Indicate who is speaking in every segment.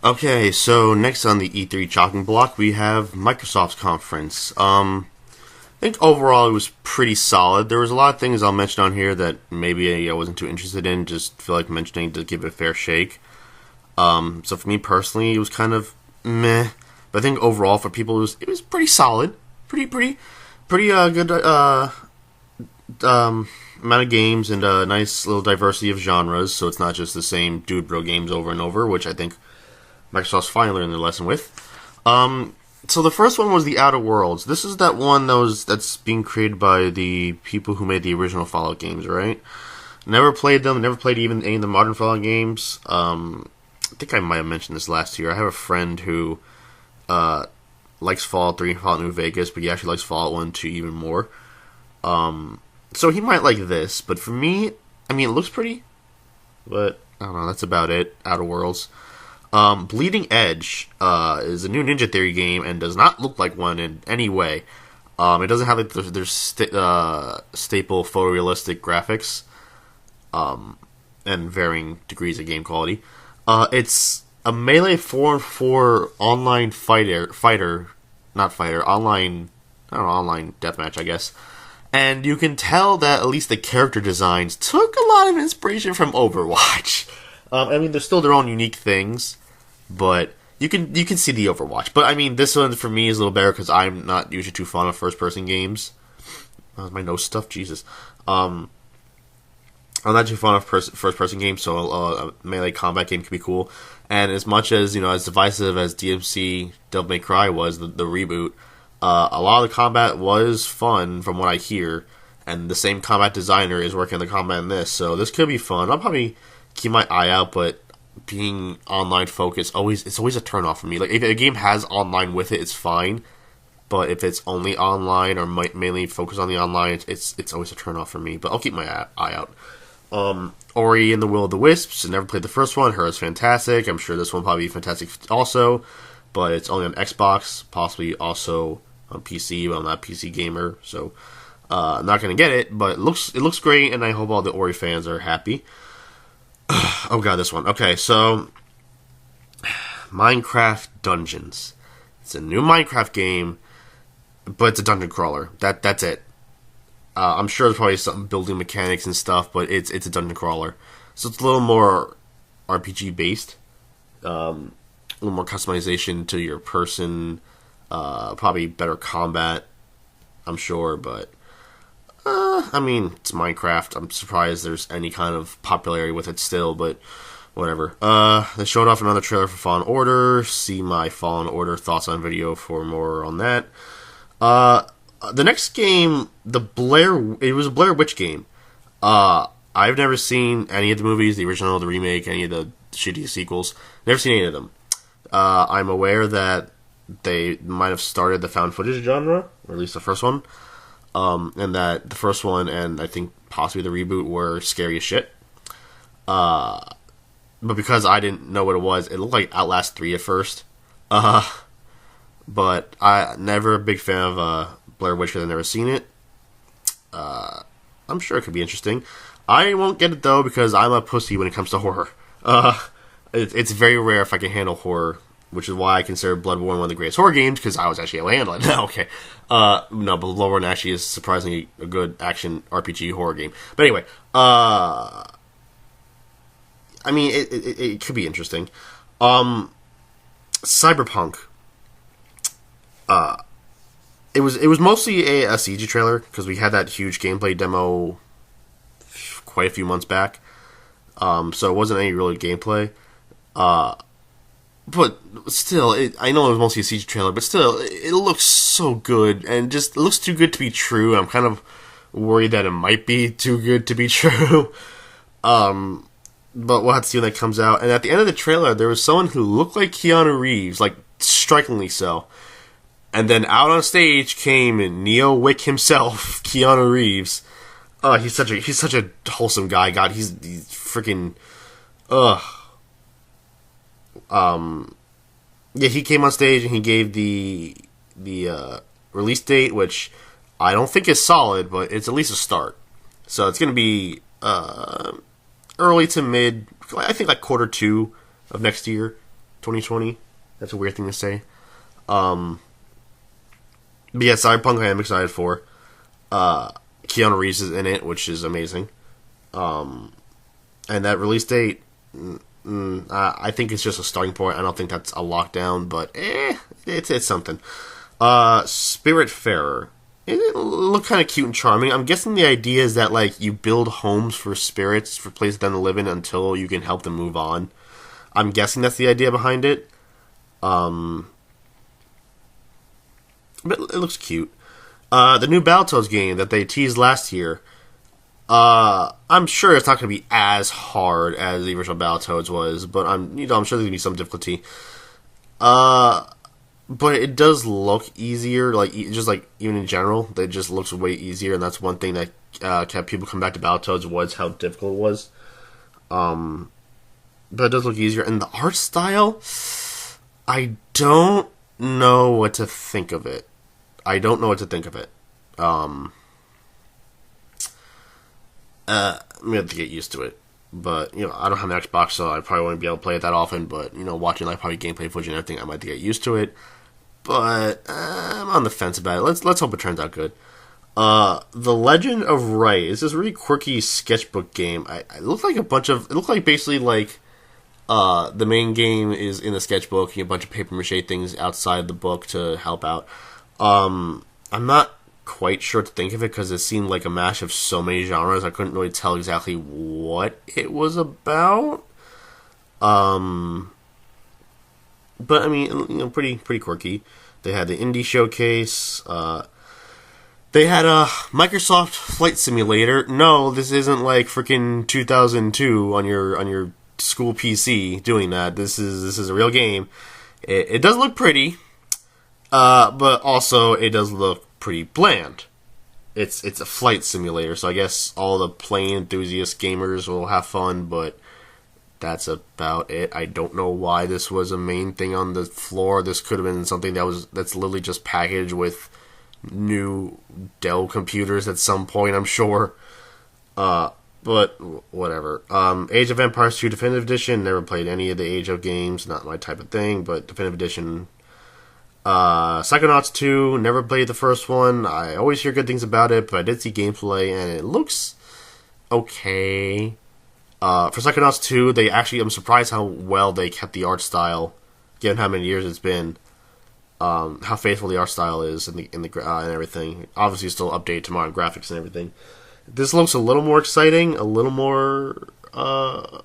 Speaker 1: Okay, so next on the E3 chopping block, we have Microsoft's conference. I think overall it was pretty solid. There was a lot of things I'll mention on here that maybe I wasn't too interested in. Just feel like mentioning to give it a fair shake. So for me personally, it was kind of meh. But I think overall for people, it was pretty solid, pretty good amount of games and a nice little diversity of genres. So it's not just the same dude bro games over and over, which I think Microsoft's finally learned their lesson with. So the first one was the Outer Worlds. This is that one that's being created by the people who made the original Fallout games, right? Never played them. Never played even any of the modern Fallout games. I think I might have mentioned this last year. I have a friend who likes Fallout 3 and Fallout New Vegas, but he actually likes Fallout 1 2 even more. So he might like this, but for me, I mean, it looks pretty, but I don't know. That's about it. Outer Worlds. Bleeding Edge is a new Ninja Theory game and does not look like one in any way. It doesn't have like their staple photorealistic graphics and varying degrees of game quality. It's a melee 4-on-4 online online deathmatch, I guess. And you can tell that at least the character designs took a lot of inspiration from Overwatch. I mean, they're still their own unique things, but you can see the Overwatch. But I mean, this one for me is a little better because I'm not usually too fond of first-person games. My nose stuffed, Jesus. I'm not too fond of first-person games, so a melee combat game can be cool. And as much as as divisive as DMC Devil May Cry was, the reboot, a lot of the combat was fun from what I hear. And the same combat designer is working on the combat in this, so this could be fun. I'll probably keep my eye out, but being online focused it's always a turnoff for me. Like if a game has online with it, it's fine, but if it's only online or mainly focused on the online, it's always a turnoff for me. But I'll keep my eye out. Ori and the Will of the Wisps. I never played the first one. Heard it's fantastic. I'm sure this one will probably be fantastic also, but it's only on Xbox, possibly also on PC. But I'm not a PC gamer, so I'm not gonna get it. But it looks great, and I hope all the Ori fans are happy. Oh god, this one. Okay, so Minecraft Dungeons. It's a new Minecraft game, but it's a dungeon crawler. That's it. I'm sure there's probably some building mechanics and stuff, but it's a dungeon crawler. So it's a little more RPG based. A little more customization to your person. Probably better combat, I'm sure, but I mean, it's Minecraft. I'm surprised there's any kind of popularity with it still, but whatever. They showed off another trailer for Fallen Order. See my Fallen Order thoughts on video for more on that. The next game, it was a Blair Witch game. I've never seen any of the movies, the original, the remake, any of the shitty sequels. Never seen any of them. I'm aware that they might have started the found footage genre, or at least the first one. And that the first one and I think possibly the reboot were scary as shit. But because I didn't know what it was, it looked like Outlast 3 at first. But I never a big fan of Blair Witch because I've never seen it. I'm sure it could be interesting. I won't get it though because I'm a pussy when it comes to horror. It's very rare if I can handle horror, which is why I consider Bloodborne one of the greatest horror games, because I was actually able to handle it. Okay. No, but Bloodborne actually is surprisingly a good action RPG horror game. But anyway, I mean, it could be interesting. Cyberpunk. It was mostly a CG trailer, because we had that huge gameplay demo quite a few months back. So it wasn't any real gameplay. But still, I know it was mostly a CG trailer, but still, it looks so good, and just it looks too good to be true. I'm kind of worried that it might be too good to be true. But we'll have to see when that comes out. And at the end of the trailer, there was someone who looked like Keanu Reeves, like strikingly so. And then out on stage came Neo Wick himself, Keanu Reeves. He's such a wholesome guy. God, he's freaking yeah, he came on stage and he gave the release date, which I don't think is solid, but it's at least a start. So it's going to be early to mid, I think like Q2 of next year, 2020. That's a weird thing to say. But yeah, Cyberpunk I am excited for. Keanu Reeves is in it, which is amazing. And that release date, I think it's just a starting point. I don't think that's a lockdown, but it's something. Spiritfarer. It looked kind of cute and charming. I'm guessing the idea is that like you build homes for spirits for places for them to live in until you can help them move on. I'm guessing that's the idea behind it. But it looks cute. The new Battletoads game that they teased last year. I'm sure it's not going to be as hard as the original Battletoads was, but I'm sure there's going to be some difficulty. But it does look easier, like just like even in general, it just looks way easier, and that's one thing that kept people come back to Battletoads was how difficult it was. But it does look easier, and the art style, I don't know what to think of it. I'm gonna have to get used to it. But, I don't have an Xbox, so I probably won't be able to play it that often. But, watching like probably gameplay footage and everything, I might have to get used to it. But I'm on the fence about it. Let's hope it turns out good. The Legend of Wright is this really quirky sketchbook game. It looked like basically like the main game is in the sketchbook, a bunch of paper mache things outside the book to help out. I'm not quite sure what to think of it because it seemed like a mash of so many genres. I couldn't really tell exactly what it was about. But I mean, pretty quirky. They had the indie showcase. They had a Microsoft Flight Simulator. No, this isn't like freaking 2002 on your school PC doing that. This is a real game. It does look pretty, but also it does look pretty bland. It's a flight simulator, so I guess all the plane enthusiast gamers will have fun, but that's about it. I don't know why this was a main thing on the floor. This could have been something that's literally just packaged with new Dell computers at some point, I'm sure. But whatever. Age of Empires 2 Definitive Edition. Never played any of the Age of games. Not my type of thing, but Definitive Edition. Psychonauts 2. Never played the first one. I always hear good things about it, but I did see gameplay, and it looks okay. For Psychonauts 2, I'm surprised how well they kept the art style, given how many years it's been. How faithful the art style is and everything. Obviously, still updated to modern graphics and everything. This looks a little more exciting, a little more, I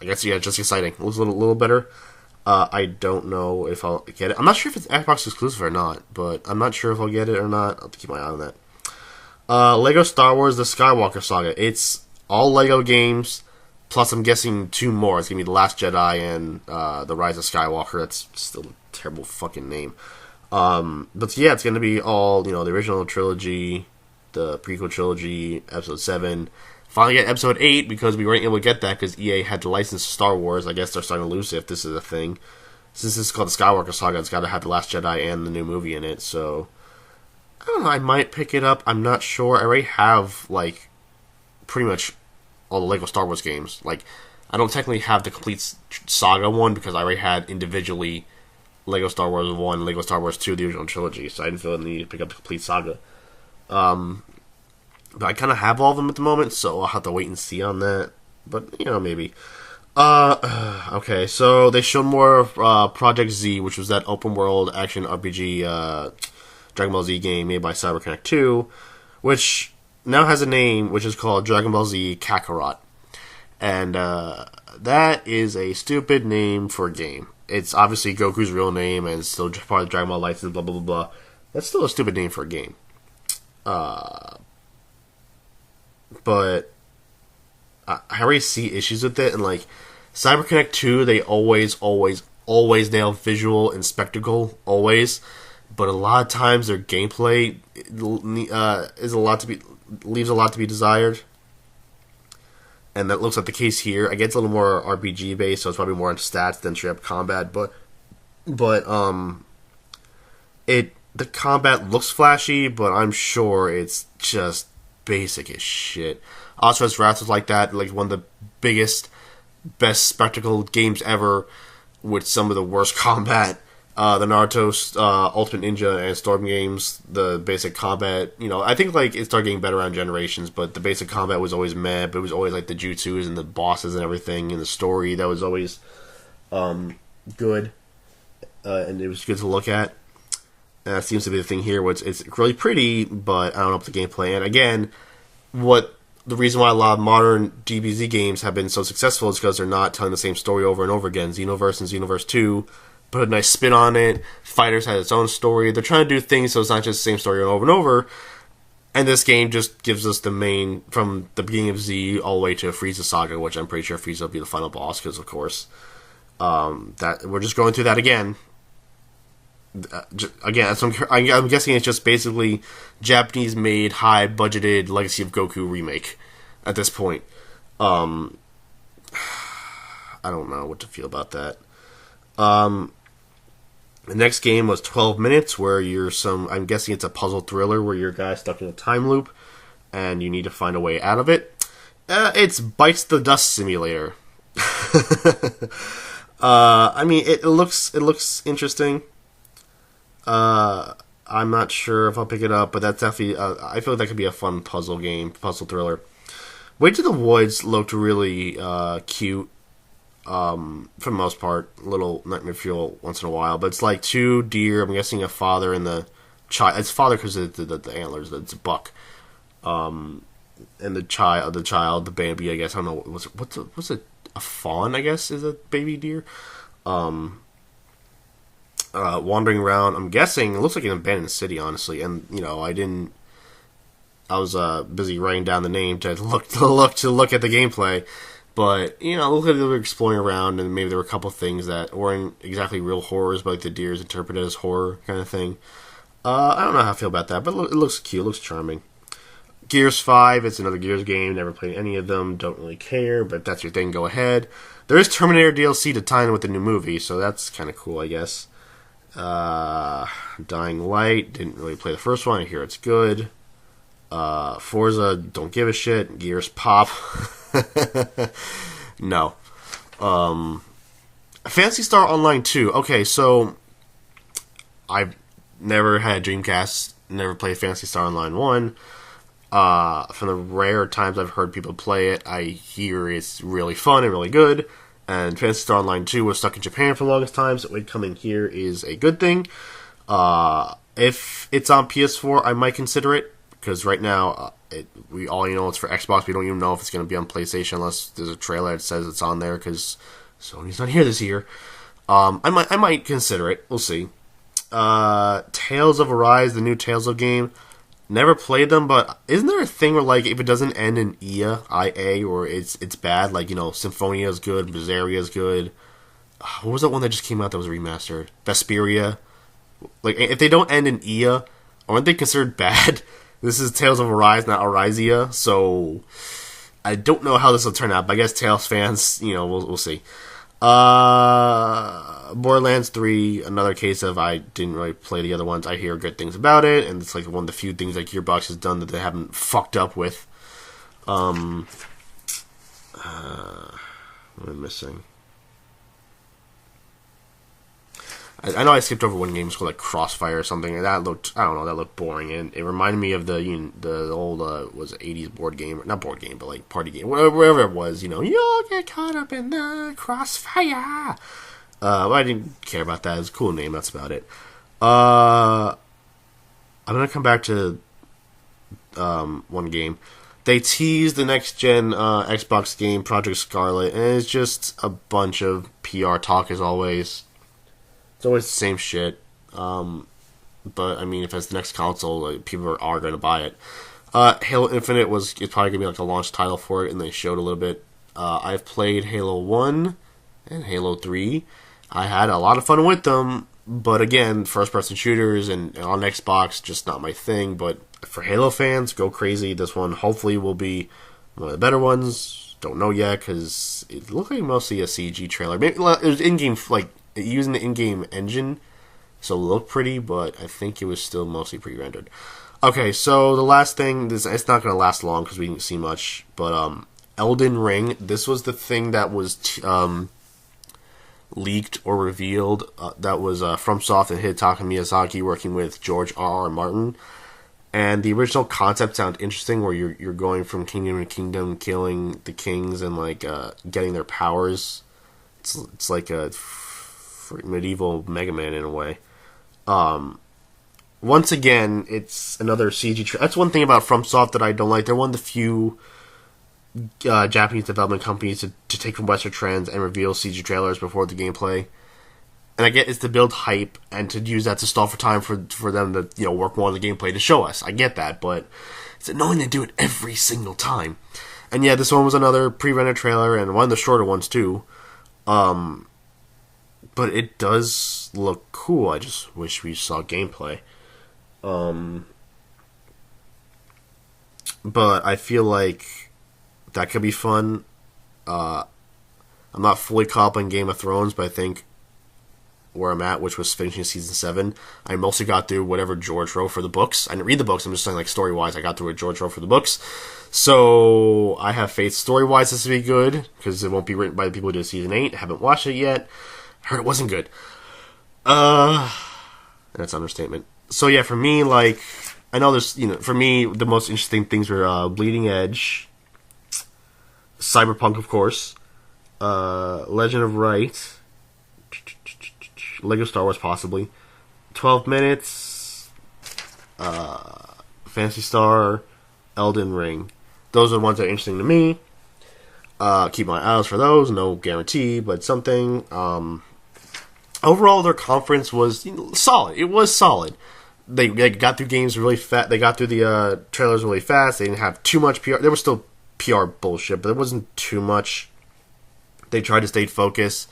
Speaker 1: guess, yeah, just exciting. It looks a little better. I don't know if I'll get it. I'm not sure if it's Xbox exclusive or not, but I'm not sure if I'll get it or not. I'll have to keep my eye on that. Lego Star Wars: The Skywalker Saga. It's all Lego games, plus I'm guessing 2 more. It's going to be The Last Jedi and The Rise of Skywalker. That's still a terrible fucking name. But yeah, it's going to be all, the original trilogy, the prequel trilogy, Episode 7. Finally get Episode 8 because we weren't able to get that because EA had to license Star Wars. I guess they're starting to lose it if this is a thing. Since this is called The Skywalker Saga, it's got to have The Last Jedi and the new movie in it. So, I don't know, I might pick it up. I'm not sure. I already have, pretty much all the Lego Star Wars games. I don't technically have the complete saga one because I already had individually Lego Star Wars 1, Lego Star Wars 2, the original trilogy, so I didn't feel the need to pick up the complete saga. But I kind of have all of them at the moment, so I'll have to wait and see on that. But, maybe. Okay, so they showed more of Project Z, which was that open world action RPG Dragon Ball Z game made by CyberConnect 2, which now has a name, which is called Dragon Ball Z Kakarot. And that is a stupid name for a game. It's obviously Goku's real name, and it's still part of the Dragon Ball license, blah, blah, blah, blah. That's still a stupid name for a game. But I already see issues with it, and CyberConnect 2, they always nail visual and spectacle, always. But a lot of times their gameplay leaves a lot to be desired. And that looks like the case here. I guess it's a little more RPG based, so it's probably more on stats than straight up combat. But the combat looks flashy, but I'm sure it's just basic as shit. Asura's Wrath was like that, one of the biggest best spectacle games ever with some of the worst combat. The Naruto Ultimate Ninja and Storm games, the basic combat, I think like it started getting better around Generations, but the basic combat was always meh, but it was always like the jutsus and the bosses and everything, and the story that was always good, and it was good to look at. And that seems to be the thing here, where it's really pretty, but I don't know about the gameplay. And again, the reason why a lot of modern DBZ games have been so successful is because they're not telling the same story over and over again. Xenoverse and Xenoverse 2 put a nice spin on it. Fighters had its own story. They're trying to do things so it's not just the same story over and over. And this game just gives us the main, from the beginning of Z all the way to Frieza Saga, which I'm pretty sure Frieza will be the final boss, because of course, that we're just going through that again. Again, so I'm guessing it's just basically Japanese-made, high-budgeted Legacy of Goku remake at this point. I don't know what to feel about that. The next game was 12 Minutes, where I'm guessing it's a puzzle thriller where you're a guy stuck in a time loop, and you need to find a way out of it. It's Bites the Dust Simulator. I mean, it looks interesting. I'm not sure if I'll pick it up, but that's definitely, I feel like that could be a fun puzzle thriller. Way to the Woods looked really, cute. For the most part, a little nightmare fuel once in a while, but it's like two deer, I'm guessing a father and the child. It's father because of the antlers, it's a buck. And the child, the baby, I guess, I don't know, what's it, a fawn, I guess, is a baby deer? Wandering around, I'm guessing, it looks like an abandoned city, honestly, and, I was, busy writing down the name to look at the gameplay. But, look like they were exploring around, and maybe there were a couple things that weren't exactly real horrors, but like the deer is interpreted as horror kind of thing. I don't know how I feel about that, but it looks cute, it looks charming. Gears 5, it's another Gears game, never played any of them, don't really care, but if that's your thing, go ahead. There is Terminator DLC to tie in with the new movie, so that's kind of cool, I guess. Dying Light, didn't really play the first one, I hear it's good. Forza, don't give a shit. Gears Pop. No. Phantasy Star Online 2. Okay, so I've never had Dreamcast, never played Phantasy Star Online 1. From the rare times I've heard people play it, I hear it's really fun and really good. And Phantasy Star Online 2 was stuck in Japan for the longest time, so it coming here is a good thing. If it's on PS4, I might consider it, because right now, we all know it's for Xbox. We don't even know if it's going to be on PlayStation unless there's a trailer that says it's on there, because Sony's not here this year. I might consider it. We'll see. Tales of Arise, the new Tales of game. Never played them, but isn't there a thing where, like, if it doesn't end in IA, or it's bad? Like, Symphonia is good, Berseria is good. What was that one that just came out that was remastered? Vesperia. Like, if they don't end in IA, aren't they considered bad? This is Tales of Arise, not Arisia, so I don't know how this will turn out, but I guess Tales fans, we'll see. Borderlands 3, another case of I didn't really play the other ones. I hear good things about it, and it's like one of the few things that Gearbox has done that they haven't fucked up with. What am I missing? I know I skipped over one game, it's called like Crossfire or something, and that looked boring, and it reminded me of the old, was it 80s board game, not board game, but like party game, whatever it was, you'll get caught up in the crossfire. But I didn't care about that, it was a cool name, that's about it. I'm gonna come back to, one game. They teased the next gen, Xbox game, Project Scarlet, and it's just a bunch of PR talk as always. It's always the same shit, but I mean, if it's the next console, like, people are going to buy it. Halo Infinite it's probably going to be like a launch title for it, and they showed a little bit. I've played Halo 1 and Halo 3. I had a lot of fun with them, but again, first-person shooters and on Xbox, just not my thing. But for Halo fans, go crazy. This one hopefully will be one of the better ones. Don't know yet, because it looked like mostly a CG trailer. Maybe it was in-game, like, using the in-game engine, so it looked pretty, but I think it was still mostly pre-rendered. Okay, so the last thing, it's not going to last long because we didn't see much, but Elden Ring. This was the thing that was leaked or revealed. That was FromSoft and Hidetaka Miyazaki working with George R. R. Martin. And the original concept sounded interesting, where you're going from kingdom to kingdom, killing the kings and like getting their powers. It's like a medieval Mega Man in a way. Once again, it's another CG. That's one thing about FromSoft that I don't like. They're one of the few Japanese development companies to take from Western trends and reveal CG trailers before the gameplay. And I get it's to build hype and to use that to stall for time for them to work more on the gameplay to show us. I get that, but it's annoying to do it every single time. And yeah, this one was another pre-rendered trailer and one of the shorter ones too. But it does look cool. I just wish we saw gameplay. But I feel like that could be fun. I'm not fully caught up on Game of Thrones, but I think where I'm at, which was finishing season 7, I mostly got through whatever George wrote for the books. I didn't read the books, I'm just saying like story-wise, I got through what George wrote for the books. So I have faith story-wise this will be good, because it won't be written by the people who did season 8. I haven't watched it yet. I heard it wasn't good. That's an understatement. So yeah, for me, like, I know there's, for me, the most interesting things were Bleeding Edge, Cyberpunk, of course, Legend of Right, Lego Star Wars, possibly, 12 Minutes, Phantasy Star, Elden Ring. Those are the ones that are interesting to me. Keep my eyes for those. No guarantee, but something. Overall, their conference was solid. It was solid. They got through games really fast. They got through the trailers really fast. They didn't have too much PR. There was still PR bullshit, but there wasn't too much. They tried to stay focused.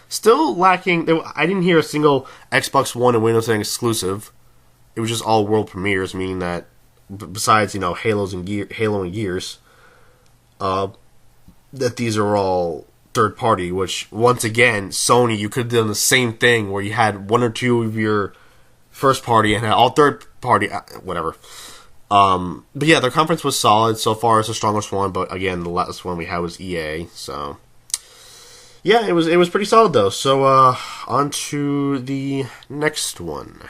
Speaker 1: Still lacking. I didn't hear a single Xbox One and Windows 10 exclusive. It was just all world premieres, meaning that besides Halo and Gears, that these are all third party. Which once again, Sony, you could have done the same thing where you had one or two of your first party and had all third party, whatever. But yeah, their conference was solid so far. It's the strongest one, but again, the last one we had was EA. So yeah, it was pretty solid though. So on to the next one.